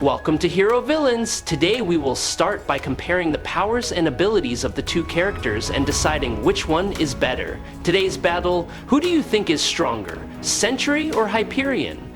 Welcome to Hero Villains! Today we will start by comparing the powers and abilities of the two characters and deciding which one is better. Today's battle, who do you think is stronger, Sentry or Hyperion?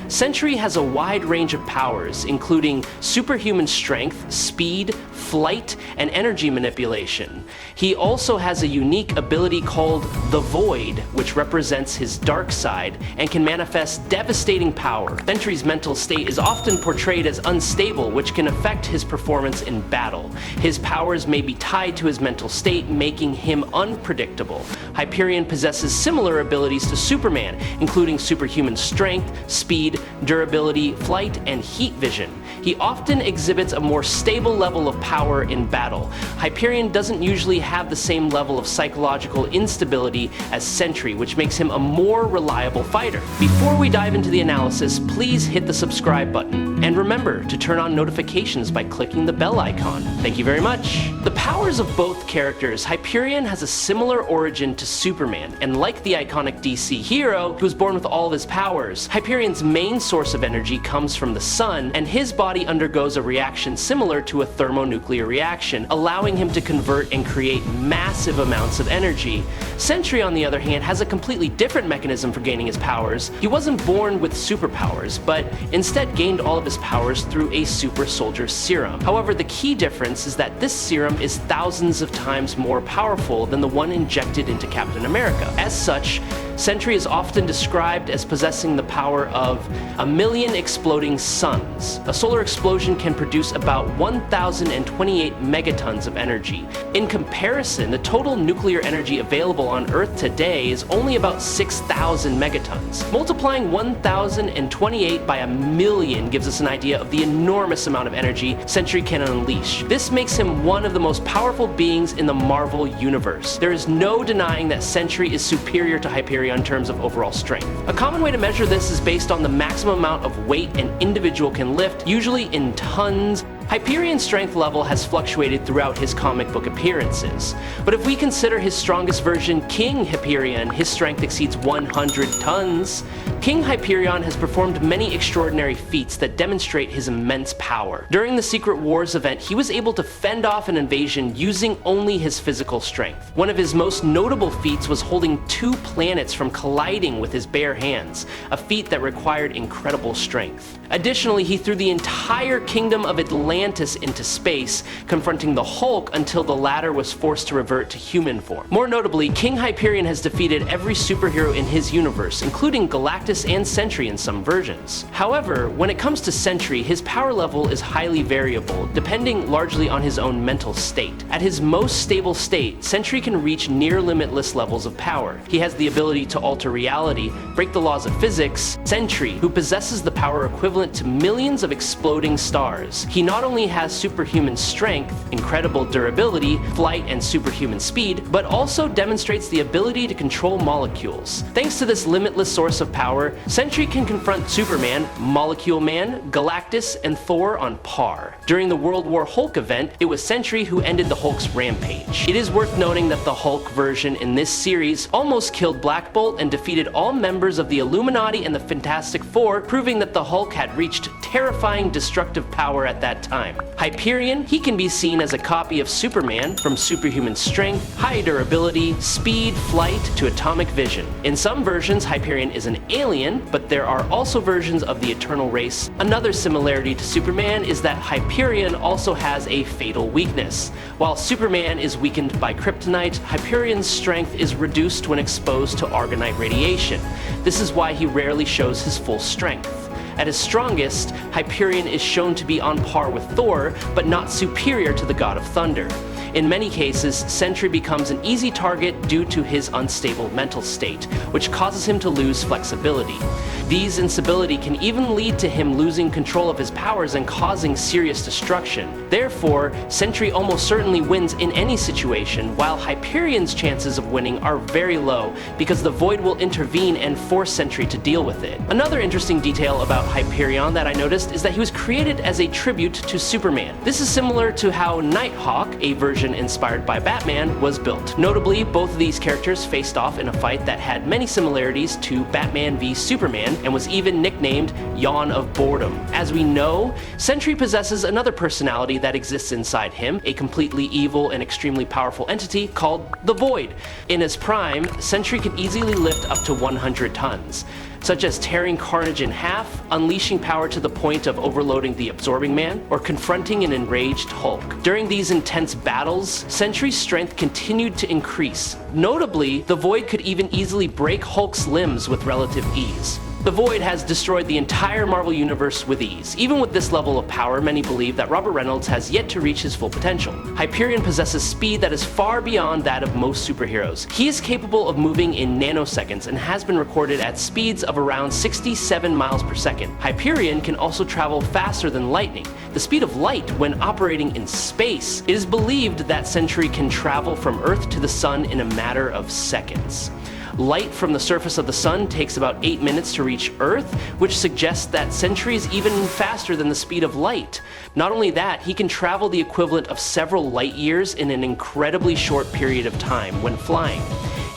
Sentry has a wide range of powers, including superhuman strength, speed, flight, and energy manipulation. He also has a unique ability called the Void, which represents his dark side and can manifest devastating power. Sentry's mental state is often portrayed as unstable, which can affect his performance in battle. His powers may be tied to his mental state, making him unpredictable. Hyperion possesses similar abilities to Superman, including superhuman strength, speed, durability, flight, and heat vision. He often exhibits a more stable level of power in battle. Hyperion doesn't usually have the same level of psychological instability as Sentry, which makes him a more reliable fighter. Before we dive into the analysis, please hit the subscribe button. And remember to turn on notifications by clicking the bell icon. Thank you very much. The powers of both characters, Hyperion has a similar origin to Superman, and like the iconic DC hero who was born with all of his powers, Hyperion's main source of energy comes from the sun, and his body undergoes a reaction similar to a thermonuclear reaction, allowing him to convert and create massive amounts of energy. Sentry, on the other hand, has a completely different mechanism for gaining his powers. He wasn't born with superpowers, but instead gained all of his powers through a super soldier serum. However, the key difference is that this serum is thousands of times more powerful than the one injected into Captain America. As such, Sentry is often described as possessing the power of 1,000,000 exploding suns. A solar explosion can produce about 1,028 megatons of energy. In comparison, the total nuclear energy available on Earth today is only about 6,000 megatons. Multiplying 1,028 by 1,000,000 gives us an idea of the enormous amount of energy Sentry can unleash. This makes him one of the most powerful beings in the Marvel universe. There is no denying that Sentry is superior to Hyperion in terms of overall strength. A common way to measure this is based on the maximum amount of weight an individual can lift, usually in tons. Hyperion's strength level has fluctuated throughout his comic book appearances, but if we consider his strongest version, King Hyperion, his strength exceeds 100 tons. King Hyperion has performed many extraordinary feats that demonstrate his immense power. During the Secret Wars event, he was able to fend off an invasion using only his physical strength. One of his most notable feats was holding 2 planets from colliding with his bare hands, a feat that required incredible strength. Additionally, he threw the entire kingdom of Atlantis into space, confronting the Hulk until the latter was forced to revert to human form. More notably, King Hyperion has defeated every superhero in his universe, including Galactus and Sentry in some versions. However, when it comes to Sentry, his power level is highly variable, depending largely on his own mental state. At his most stable state, Sentry can reach near limitless levels of power. He has the ability to alter reality, break the laws of physics. Sentry, who possesses the power equivalent to millions of exploding stars. He not only has superhuman strength, incredible durability, flight, and superhuman speed, but also demonstrates the ability to control molecules. Thanks to this limitless source of power, Sentry can confront Superman, Molecule Man, Galactus, and Thor on par. During the World War Hulk event, it was Sentry who ended the Hulk's rampage. It is worth noting that the Hulk version in this series almost killed Black Bolt and defeated all members of the Illuminati and the Fantastic Four, proving that the Hulk had reached terrifying destructive power at that time. Hyperion, he can be seen as a copy of Superman, from superhuman strength, high durability, speed, flight, to atomic vision. In some versions, Hyperion is an alien, but there are also versions of the Eternal race. Another similarity to Superman is that Hyperion also has a fatal weakness. While Superman is weakened by kryptonite, Hyperion's strength is reduced when exposed to argonite radiation. This is why he rarely shows his full strength. At his strongest, Hyperion is shown to be on par with Thor, but not superior to the God of Thunder. In many cases, Sentry becomes an easy target due to his unstable mental state, which causes him to lose flexibility. These instability can even lead to him losing control of his powers and causing serious destruction. Therefore, Sentry almost certainly wins in any situation, while Hyperion's chances of winning are very low because the Void will intervene and force Sentry to deal with it. Another interesting detail about Hyperion that I noticed is that he was created as a tribute to Superman. This is similar to how Nighthawk, a version version inspired by Batman was built. Notably, both of these characters faced off in a fight that had many similarities to Batman v Superman and was even nicknamed Yawn of Boredom. As we know, Sentry possesses another personality that exists inside him, a completely evil and extremely powerful entity called the Void. In his prime, Sentry could easily lift up to 100 tons, such as tearing Carnage in half, unleashing power to the point of overloading the Absorbing Man, or confronting an enraged Hulk. During these intense battles, Sentry's strength continued to increase. Notably, the Void could even easily break Hulk's limbs with relative ease. The Void has destroyed the entire Marvel Universe with ease. Even with this level of power, many believe that Robert Reynolds has yet to reach his full potential. Hyperion possesses speed that is far beyond that of most superheroes. He is capable of moving in nanoseconds and has been recorded at speeds of around 67 miles per second. Hyperion can also travel faster than lightning, the speed of light when operating in space. It is believed that Sentry can travel from Earth to the Sun in a matter of seconds. Light from the surface of the sun takes about 8 minutes to reach Earth, which suggests that Sentry is even faster than the speed of light. Not only that, he can travel the equivalent of several light years in an incredibly short period of time when flying.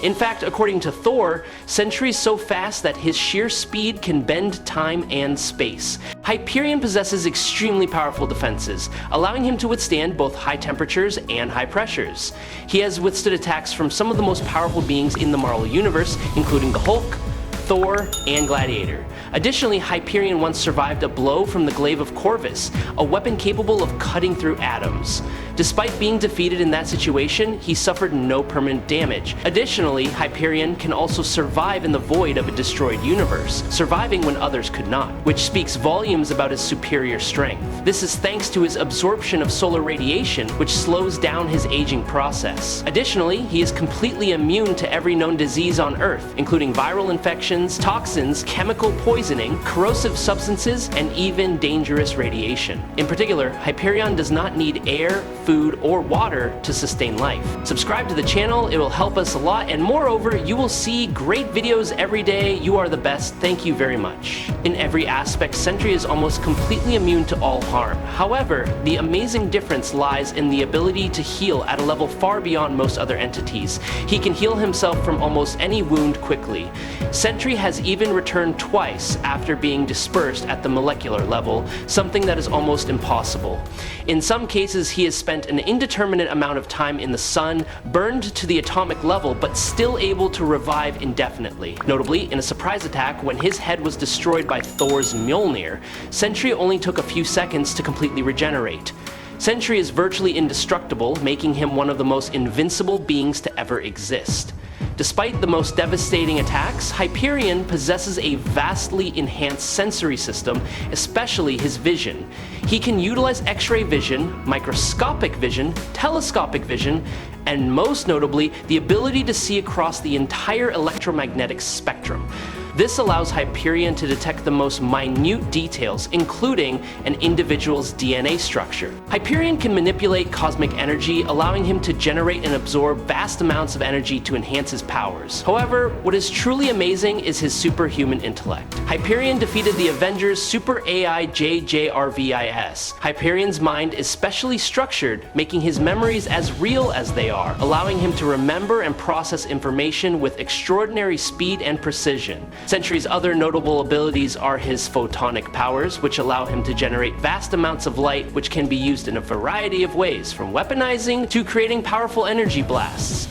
In fact, according to Thor, Sentry is so fast that his sheer speed can bend time and space. Hyperion possesses extremely powerful defenses, allowing him to withstand both high temperatures and high pressures. He has withstood attacks from some of the most powerful beings in the Marvel Universe, including the Hulk, Thor, and Gladiator. Additionally, Hyperion once survived a blow from the glaive of Corvus, a weapon capable of cutting through atoms. Despite being defeated in that situation, he suffered no permanent damage. Additionally, Hyperion can also survive in the void of a destroyed universe, surviving when others could not, which speaks volumes about his superior strength. This is thanks to his absorption of solar radiation, which slows down his aging process. Additionally, he is completely immune to every known disease on Earth, including viral infections, toxins, chemical poisoning, corrosive substances, and even dangerous radiation. In particular, Hyperion does not need air, food, or water to sustain life. Subscribe to the channel, it will help us a lot, and moreover, you will see great videos every day. You are the best, thank you very much. In every aspect, Sentry is almost completely immune to all harm. However, the amazing difference lies in the ability to heal at a level far beyond most other entities. He can heal himself from almost any wound quickly. Sentry has even returned twice after being dispersed at the molecular level, something that is almost impossible. In some cases, he has spent an indeterminate amount of time in the sun, burned to the atomic level, but still able to revive indefinitely. Notably, in a surprise attack when his head was destroyed by Thor's Mjolnir, Sentry only took a few seconds to completely regenerate. Sentry is virtually indestructible, making him one of the most invincible beings to ever exist. Despite the most devastating attacks, Hyperion possesses a vastly enhanced sensory system, especially his vision. He can utilize X-ray vision, microscopic vision, telescopic vision, and most notably, the ability to see across the entire electromagnetic spectrum. This allows Hyperion to detect the most minute details, including an individual's DNA structure. Hyperion can manipulate cosmic energy, allowing him to generate and absorb vast amounts of energy to enhance his powers. However, what is truly amazing is his superhuman intellect. Hyperion defeated the Avengers' Super AI JJRVIS. Hyperion's mind is specially structured, making his memories as real as they are, allowing him to remember and process information with extraordinary speed and precision. Sentry's other notable abilities are his photonic powers, which allow him to generate vast amounts of light, which can be used in a variety of ways, from weaponizing to creating powerful energy blasts.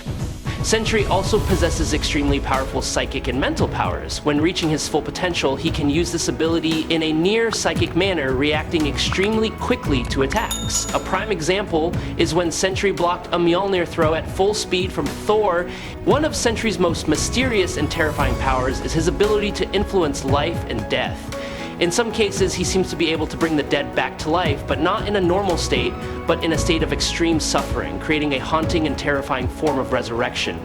Sentry also possesses extremely powerful psychic and mental powers. When reaching his full potential, he can use this ability in a near-psychic manner, reacting extremely quickly to attacks. A prime example is when Sentry blocked a Mjolnir throw at full speed from Thor. One of Sentry's most mysterious and terrifying powers is his ability to influence life and death. In some cases, he seems to be able to bring the dead back to life, but not in a normal state, but in a state of extreme suffering, creating a haunting and terrifying form of resurrection.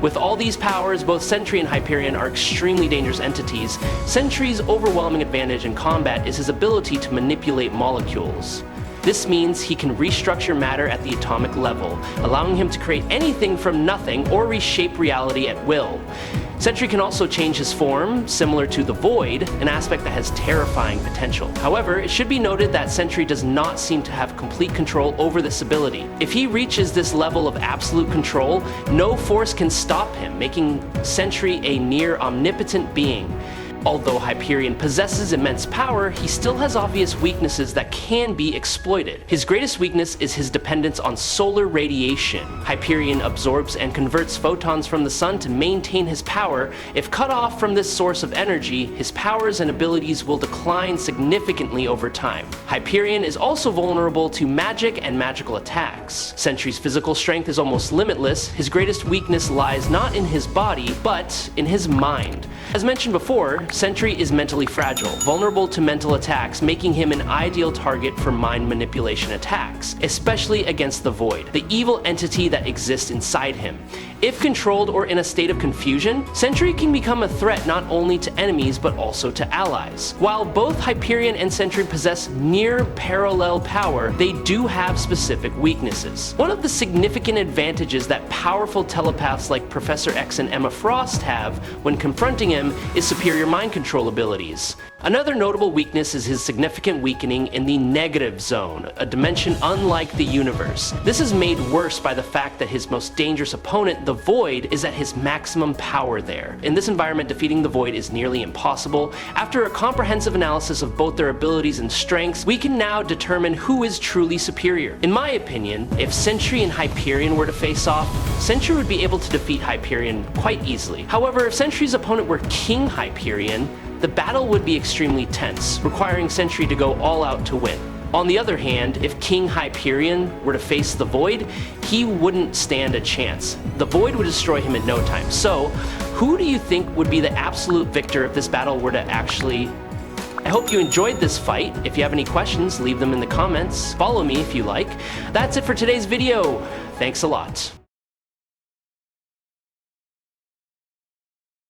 With all these powers, both Sentry and Hyperion are extremely dangerous entities. Sentry's overwhelming advantage in combat is his ability to manipulate molecules. This means he can restructure matter at the atomic level, allowing him to create anything from nothing or reshape reality at will. Sentry can also change his form, similar to the Void, an aspect that has terrifying potential. However, it should be noted that Sentry does not seem to have complete control over this ability. If he reaches this level of absolute control, no force can stop him, making Sentry a near omnipotent being. Although Hyperion possesses immense power, he still has obvious weaknesses that can be exploited. His greatest weakness is his dependence on solar radiation. Hyperion absorbs and converts photons from the sun to maintain his power. If cut off from this source of energy, his powers and abilities will decline significantly over time. Hyperion is also vulnerable to magic and magical attacks. Sentry's physical strength is almost limitless. His greatest weakness lies not in his body, but in his mind. As mentioned before, Sentry is mentally fragile, vulnerable to mental attacks, making him an ideal target for mind manipulation attacks, especially against the Void, the evil entity that exists inside him. If controlled or in a state of confusion, Sentry can become a threat not only to enemies but also to allies. While both Hyperion and Sentry possess near parallel power, they do have specific weaknesses. One of the significant advantages that powerful telepaths like Professor X and Emma Frost have when confronting him is superior mind control abilities. Another notable weakness is his significant weakening in the negative zone, a dimension unlike the universe. This is made worse by the fact that his most dangerous opponent, the Void, is at his maximum power there. In this environment, defeating the Void is nearly impossible. After a comprehensive analysis of both their abilities and strengths, we can now determine who is truly superior. In my opinion, if Sentry and Hyperion were to face off, Sentry would be able to defeat Hyperion quite easily. However, if Sentry's opponent were King Hyperion, the battle would be extremely tense, requiring Sentry to go all out to win. On the other hand, if King Hyperion were to face the Void, he wouldn't stand a chance. The Void would destroy him in no time. So, who do you think would be the absolute victor if this battle were to actually... I hope you enjoyed this fight. If you have any questions, leave them in the comments. Follow me if you like. That's it for today's video. Thanks a lot.